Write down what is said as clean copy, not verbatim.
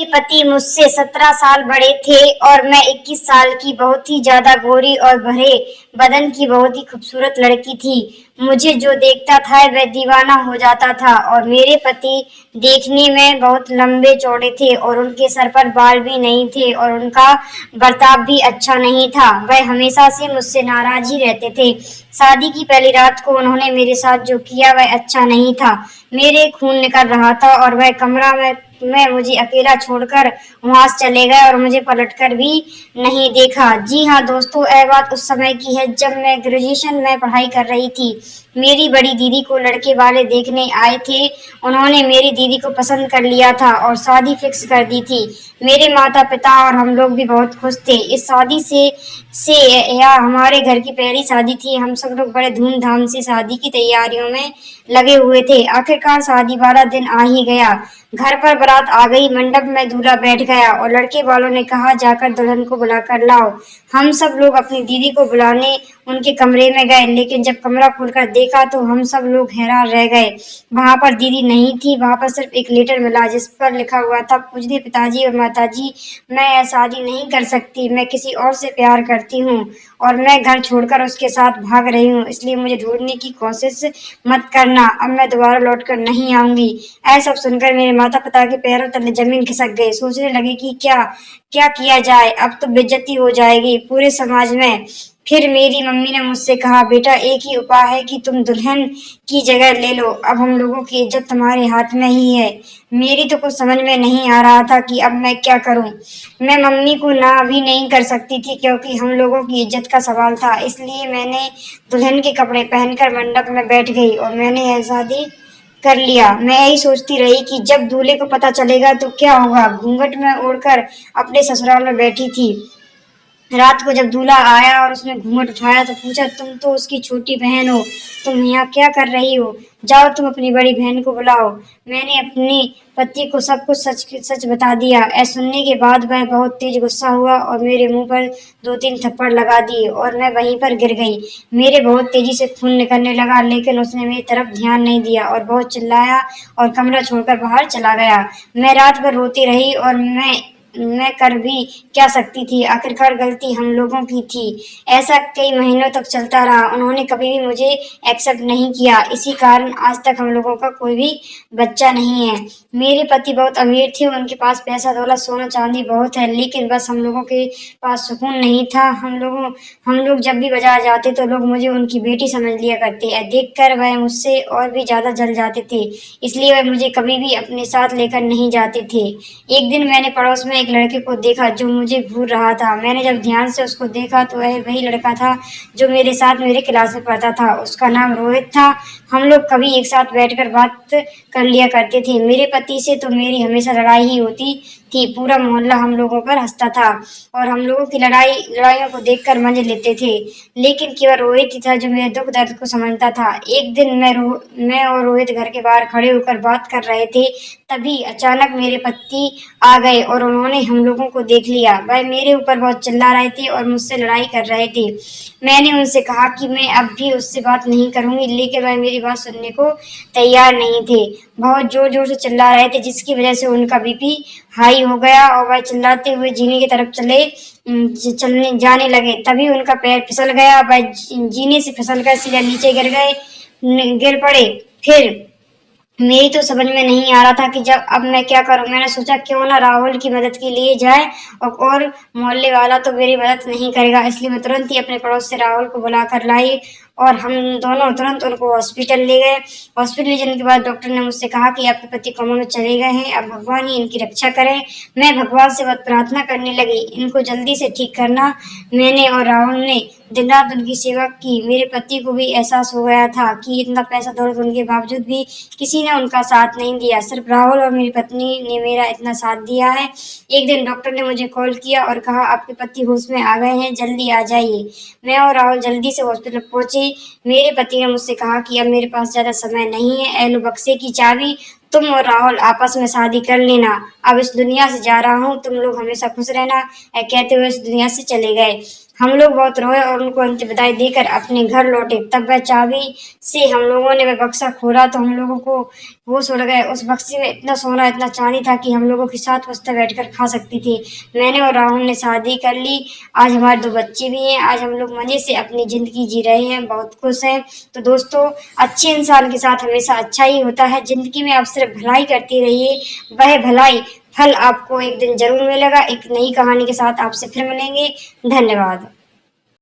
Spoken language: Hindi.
मेरे पति मुझसे 17 साल बड़े थे और मैं 21 साल की बहुत ही ज्यादा गोरी और भरे बदन की बहुत ही खूबसूरत लड़की थी। मुझे जो देखता था वह दीवाना हो जाता था और मेरे पति देखने में बहुत लंबे चौड़े थे और उनके सर पर बाल भी नहीं थे और उनका बर्ताव भी अच्छा नहीं था। वह हमेशा से मुझसे नाराज ही रहते थे। शादी की पहली रात को उन्होंने मेरे साथ जो किया वह अच्छा नहीं था। मेरे खून निकल रहा था और वह कमरा में मुझे अकेला छोड़कर वहां से चले गए और मुझे पलटकर भी नहीं देखा। जी हाँ दोस्तों, यह बात उस समय की है जब मैं ग्रेजुएशन में पढ़ाई कर रही थी। मेरी बड़ी दीदी को लड़के वाले देखने आए थे। उन्होंने मेरी दीदी को पसंद कर लिया था और शादी फिक्स कर दी थी। मेरे माता पिता और हम लोग भी बहुत खुश थे। इस शादी से यह हमारे घर की पहली शादी थी। हम सब लोग बड़े धूमधाम से शादी की तैयारियों में लगे हुए थे। आखिरकार शादी वाला दिन आ ही गया। घर पर बारात आ गई। मंडप में दूल्हा बैठ गया और लड़के वालों ने कहा जाकर दुल्हन को बुला कर लाओ। हम सब लोग अपनी दीदी को बुलाने उनके कमरे में गए, लेकिन जब कमरा खोलकर देखा तो हम सब लोग हैरान रह गए। वहां पर दीदी नहीं थी। वहां पर सिर्फ एक लेटर मिला जिस पर लिखा हुआ था, पूजनीय पिताजी और माताजी, मैं यह शादी नहीं कर सकती। मैं किसी और से प्यार करती हूँ और मैं घर छोड़कर उसके साथ भाग रही हूँ, इसलिए मुझे ढूंढने की कोशिश मत करना। अब मैं दोबारा लौट कर नहीं आऊंगी। ऐसा सुनकर मेरे माता पिता के पैरों तले जमीन खिसक गई। सोचने लगे कि क्या क्या किया जाए, अब तो बेइज्जती हो जाएगी पूरे समाज में। फिर मेरी मम्मी ने मुझसे कहा, बेटा एक ही उपाय है कि तुम दुल्हन की जगह ले लो। अब हम लोगों की इज्जत तुम्हारे हाथ में ही है। मेरी तो कुछ समझ में नहीं आ रहा था कि अब मैं क्या करूं। मैं मम्मी को ना भी नहीं कर सकती थी क्योंकि हम लोगों की इज्जत का सवाल था। इसलिए मैंने दुल्हन के कपड़े पहनकर मंडप में बैठ गई और मैंने यह शादी कर लिया। मैं यही सोचती रही कि जब दूल्हे को पता चलेगा तो क्या होगा। घूंघट में ओढ़कर अपने ससुराल में बैठी थी। रात को जब दूल्हा आया और उसने घूंघट उठाया तो पूछा, तुम तो उसकी छोटी बहन हो, तुम यहाँ क्या कर रही हो? जाओ तुम अपनी बड़ी बहन को बुलाओ। मैंने अपने पति को सब कुछ सच सच बता दिया। ऐसा सुनने के बाद वह बहुत तेज गुस्सा हुआ और मेरे मुंह पर 2-3 थप्पड़ लगा दिए और मैं वहीं पर गिर गई। मेरे बहुत तेजी से खून निकलने लगा, लेकिन उसने मेरी तरफ ध्यान नहीं दिया और बहुत चिल्लाया और कमरा छोड़कर बाहर चला गया। मैं रात भर रोती रही और मैं कर भी क्या सकती थी। आखिरकार गलती हम लोगों की थी। ऐसा कई महीनों तक चलता रहा। उन्होंने कभी भी मुझे एक्सेप्ट नहीं किया। इसी कारण आज तक हम लोगों का कोई भी बच्चा नहीं है। मेरे पति बहुत अमीर थे। उनके पास पैसा दौलत सोना चांदी बहुत है, लेकिन बस हम लोगों के पास सुकून नहीं था। हम लोग जब भी बाजार जाते तो लोग मुझे उनकी बेटी समझ लिया करते। देख कर वह मुझसे और भी ज्यादा जल जाते थे, इसलिए वह मुझे कभी भी अपने साथ लेकर नहीं जाते थे। एक दिन मैंने पड़ोस में एक लड़के को देखा जो मुझे घूर रहा था। मैंने जब ध्यान से उसको देखा तो वह वही लड़का था जो मेरे साथ मेरे क्लास में पढ़ता था। उसका नाम रोहित था। हम लोग कभी एक साथ बैठकर बात कर लिया करते थे। मेरे पति से तो मेरी हमेशा लड़ाई ही होती थी। पूरा मोहल्ला हम लोगों पर हंसता था और हम लोगों की लड़ाइयों को देखकर मजे लेते थे, लेकिन केवल रोहित ही था जो मेरे दुख दर्द को समझता था। एक दिन मैं और रोहित घर के बाहर खड़े होकर बात कर रहे थे, तभी अचानक मेरे पति आ गए और उन्होंने हम लोगों को देख लिया। वह मेरे ऊपर बहुत चिल्ला रहे थे और मुझसे लड़ाई कर रहे थे। मैंने उनसे कहा कि मैं अब भी उससे बात नहीं करूंगी, लेकिन वह मेरी बात सुनने को तैयार नहीं थे। बहुत जोर जोर से चिल्ला रहे थे, जिसकी वजह से उनका बीपी हाई हो गया और वह चिल्लाते हुए जीने की तरफ चलने जाने लगे। तभी उनका पैर फिसल गया। वह जीने से फिसलकर सीधा नीचे गिर पड़े। फिर मेरी तो समझ में नहीं आ रहा था कि जब अब मैं क्या करूं। मैंने सोचा क्यों ना राहुल की मदद के लिए जाए और मोहल्ले वाला तो मेरी मदद नहीं करेगा, इसलिए मैं तुरंत ही अपने पड़ोस से राहुल को बुला कर लाई और हम दोनों तुरंत उनको हॉस्पिटल ले गए। हॉस्पिटल ले जाने के बाद डॉक्टर ने मुझसे कहा कि आपके पति कोमा में चले गए हैं, अब भगवान ही इनकी रक्षा करें। मैं भगवान से बहुत प्रार्थना करने लगी, इनको जल्दी से ठीक करना। मैंने और राहुल ने दिन रात उनकी सेवा की। मेरे पति को भी एहसास हो गया था कि इतना पैसा दौलत होने के बावजूद भी किसी ने उनका साथ नहीं दिया। सिर्फ राहुल और मेरी पत्नी ने मेरा इतना साथ दिया है। एक दिन डॉक्टर ने मुझे कॉल किया और कहा, आपके पति होश में आ गए हैं, जल्दी आ जाइए। मैं और राहुल जल्दी से हॉस्पिटल पहुंचे। मेरे पति ने मुझसे कहा कि अब मेरे पास ज्यादा समय नहीं है, ए लो बक्से की चाबी, तुम और राहुल आपस में शादी कर लेना, अब इस दुनिया से जा रहा हूँ, तुम लोग हमेशा खुश रहना। कहते हुए इस दुनिया से चले गए। हम लोग बहुत रोए और उनको अंतिम विदाई देकर अपने घर लौटे। तब वह चाबी से हम लोगों ने वह बक्सा खोला तो हम लोगों को होश उड़ गए। उस बक्से में इतना सोना, इतना चांदी था कि हम लोगों के साथ बस्ते बैठकर खा सकती थी। मैंने और राहुल ने शादी कर ली। आज हमारे 2 बच्चे भी हैं। आज हम लोग मजे से अपनी जिंदगी जी रहे हैं, बहुत खुश हैं। तो दोस्तों, अच्छे इंसान के साथ हमेशा अच्छा ही होता है। जिंदगी में आप सिर्फ भलाई करते रहिए, वह भलाई फल आपको एक दिन जरूर मिलेगा। एक नई कहानी के साथ आपसे फिर मिलेंगे। धन्यवाद।